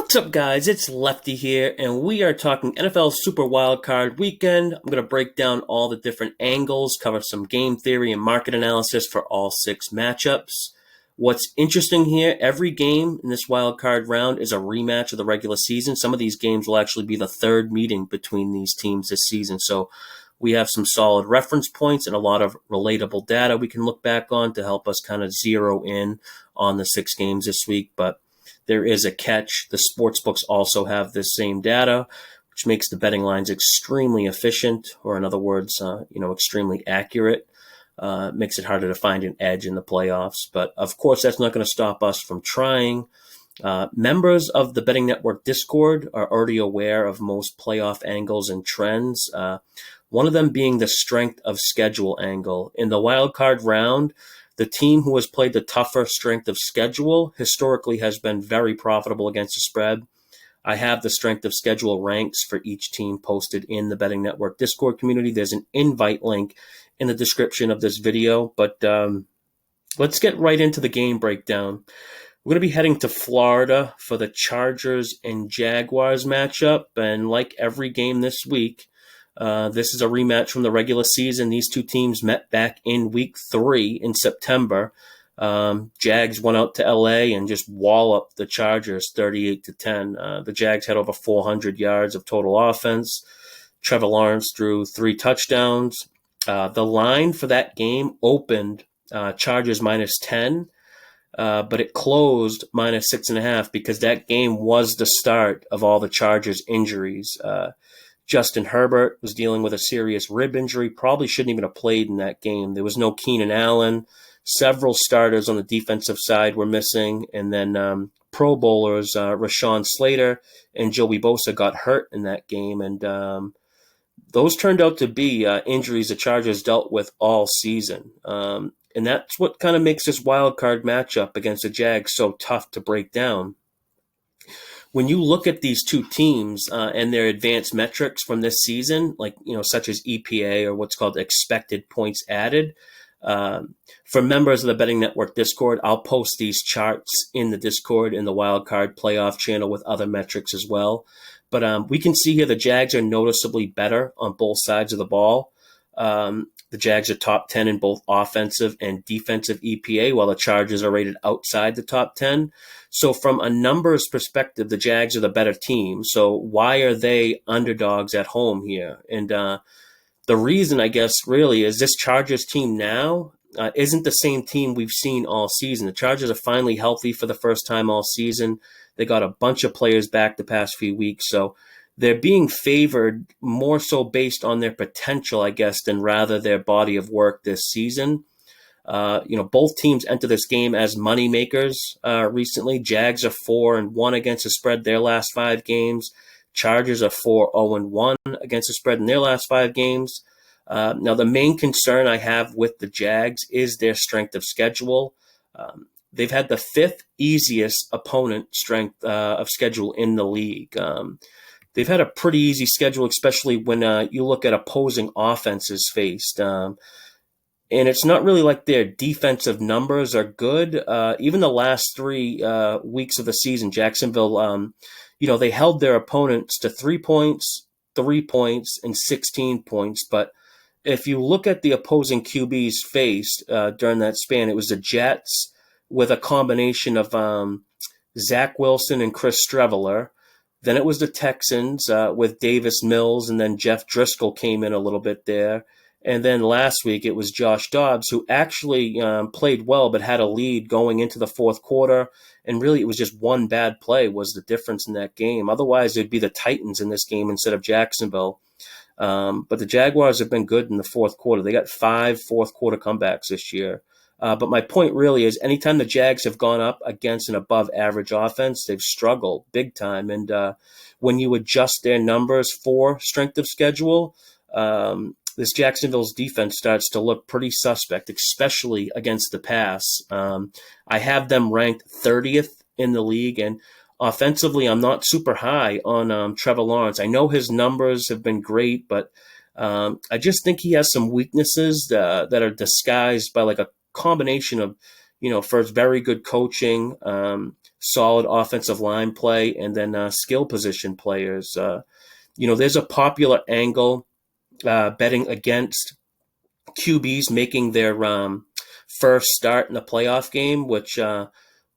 What's up, guys? It's Lefty here, and we are talking NFL Super Wildcard Weekend. I'm going to break down all the different angles, cover some game theory and market analysis for all six matchups. What's interesting here, every game in this wildcard round is a rematch of the regular season. Some of these games will actually be the third meeting between these teams this season. So we have some solid reference points and a lot of relatable data we can look back on to help us kind of zero in on the six games this week. But there is a catch. The sportsbooks also have this same data, which makes the betting lines extremely efficient, or in other words, extremely accurate. Makes it harder to find an edge in the playoffs. But of course, that's not going to stop us from trying. Members of the Betting Network Discord are already aware of most playoff angles and trends. One of them being the strength of schedule angle. In the wildcard round, the team who has played the tougher strength of schedule historically has been very profitable against the spread. I have the strength of schedule ranks for each team posted in the Betting Network Discord community. There's an invite link in the description of this video, but let's get right into the game breakdown. We're going to be heading to Florida for the Chargers and Jaguars matchup, and like every game this week, this is a rematch from the regular season. These two teams met back in week 3 in September. Jags went out to LA and just walloped the Chargers 38-10. The Jags had over 400 yards of total offense. Trevor Lawrence threw 3 touchdowns. The line for that game opened Chargers -10, but it closed -6.5 because that game was the start of all the Chargers injuries. Justin Herbert was dealing with a serious rib injury, probably shouldn't even have played in that game. There was no Keenan Allen. Several starters on the defensive side were missing. And then Pro Bowlers, Rashawn Slater and Joey Bosa got hurt in that game. And those turned out to be injuries the Chargers dealt with all season. And that's what kind of makes this wild card matchup against the Jags so tough to break down. When you look at these two teams and their advanced metrics from this season, such as EPA or what's called expected points added, for members of the Betting Network Discord, I'll post these charts in the Discord in the Wildcard Playoff channel with other metrics as well. But we can see here the Jags are noticeably better on both sides of the ball. The Jags are top 10 in both offensive and defensive EPA, while the Chargers are rated outside the top 10. So from a numbers perspective, the Jags are the better team. So why are they underdogs at home here? And the reason, I guess, really is this Chargers team now isn't the same team we've seen all season. The Chargers are finally healthy for the first time all season. They got a bunch of players back the past few weeks. So they're being favored more so based on their potential, I guess, than rather their body of work this season. Both teams enter this game as money makers recently. Jags are 4-1 against the spread their last 5 games. Chargers are 4-0-1 against the spread in their last 5 games. Now, the main concern I have with the Jags is their strength of schedule. They've had the 5th easiest opponent strength of schedule in the league. They've had a pretty easy schedule, especially when you look at opposing offenses faced. And it's not really like their defensive numbers are good. Even the last 3 weeks of the season, Jacksonville, they held their opponents to 3 points, 3 points, and 16 points. But if you look at the opposing QBs faced during that span, it was the Jets with a combination of Zach Wilson and Chris Streveler. Then it was the Texans with Davis Mills, and then Jeff Driscoll came in a little bit there. And then last week it was Josh Dobbs, who actually played well but had a lead going into the fourth quarter. And really it was just one bad play was the difference in that game. Otherwise, it'd be the Titans in this game instead of Jacksonville. But the Jaguars have been good in the fourth quarter. They got 5 fourth-quarter comebacks this year. But my point really is anytime the Jags have gone up against an above-average offense, they've struggled big time. And when you adjust their numbers for strength of schedule, this Jacksonville's defense starts to look pretty suspect, especially against the pass. I have them ranked 30th in the league, and offensively, I'm not super high on Trevor Lawrence. I know his numbers have been great, but I just think he has some weaknesses that are disguised by like a combination of first, very good coaching, solid offensive line play, and then skill position players. There's a popular angle betting against QBs making their first start in the playoff game, which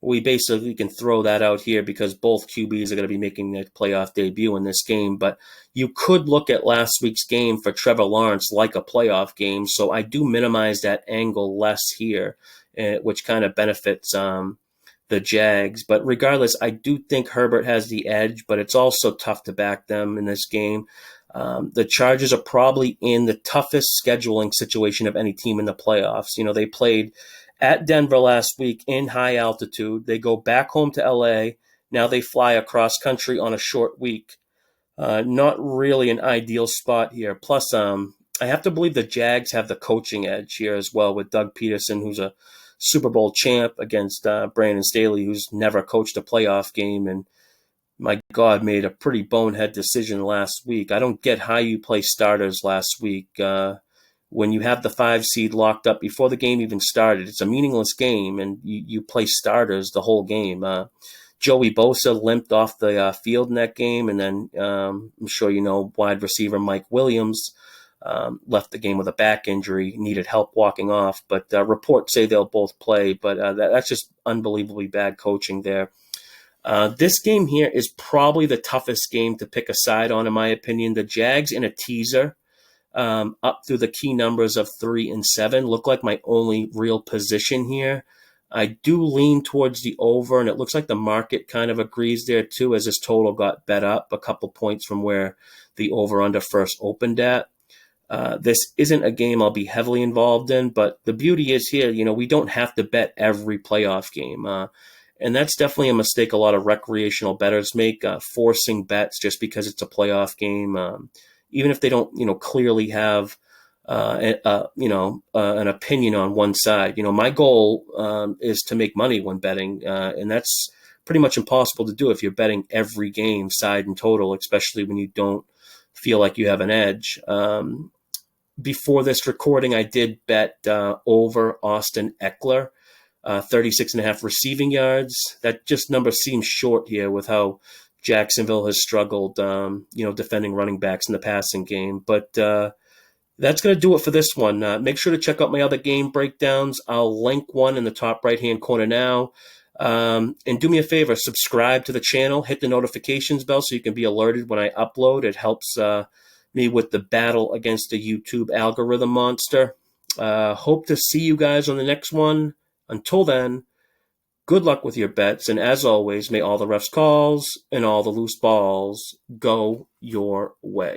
we basically can throw that out here because both QBs are going to be making their playoff debut in this game. But you could look at last week's game for Trevor Lawrence like a playoff game. So I do minimize that angle less here, which kind of benefits the Jags. But regardless, I do think Herbert has the edge, but it's also tough to back them in this game. The Chargers are probably in the toughest scheduling situation of any team in the playoffs. They played at Denver last week in high altitude. They go back home to LA. Now they fly across country on a short week. Not really an ideal spot here. Plus, I have to believe the Jags have the coaching edge here as well with Doug Peterson, who's a Super Bowl champ, against Brandon Staley, who's never coached a playoff game and, my God, made a pretty bonehead decision last week. I don't get how you play starters last week when you have the 5 seed locked up before the game even started. It's a meaningless game, and you play starters the whole game. Joey Bosa limped off the field in that game, and then I'm sure wide receiver Mike Williams left the game with a back injury, needed help walking off. But reports say they'll both play, but that's just unbelievably bad coaching there. This game here is probably the toughest game to pick a side on, in my opinion. The Jags in a teaser up through the key numbers of 3 and 7 look like my only real position here. I do lean towards the over, and it looks like the market kind of agrees there too, as this total got bet up a couple points from where the over-under first opened at. This isn't a game I'll be heavily involved in, but the beauty is here, we don't have to bet every playoff game. And that's definitely a mistake a lot of recreational bettors make, forcing bets just because it's a playoff game, even if they don't, clearly have, an opinion on one side. My goal is to make money when betting, and that's pretty much impossible to do if you're betting every game, side and total, especially when you don't feel like you have an edge. Before this recording, I did bet over Austin Eckler. 36.5 receiving yards. That just number seems short here with how Jacksonville has struggled, defending running backs in the passing game. But that's going to do it for this one. Make sure to check out my other game breakdowns. I'll link one in the top right-hand corner now. And do me a favor, subscribe to the channel, hit the notifications bell so you can be alerted when I upload. It helps me with the battle against the YouTube algorithm monster. Hope to see you guys on the next one. Until then, good luck with your bets, and as always, may all the refs' calls and all the loose balls go your way.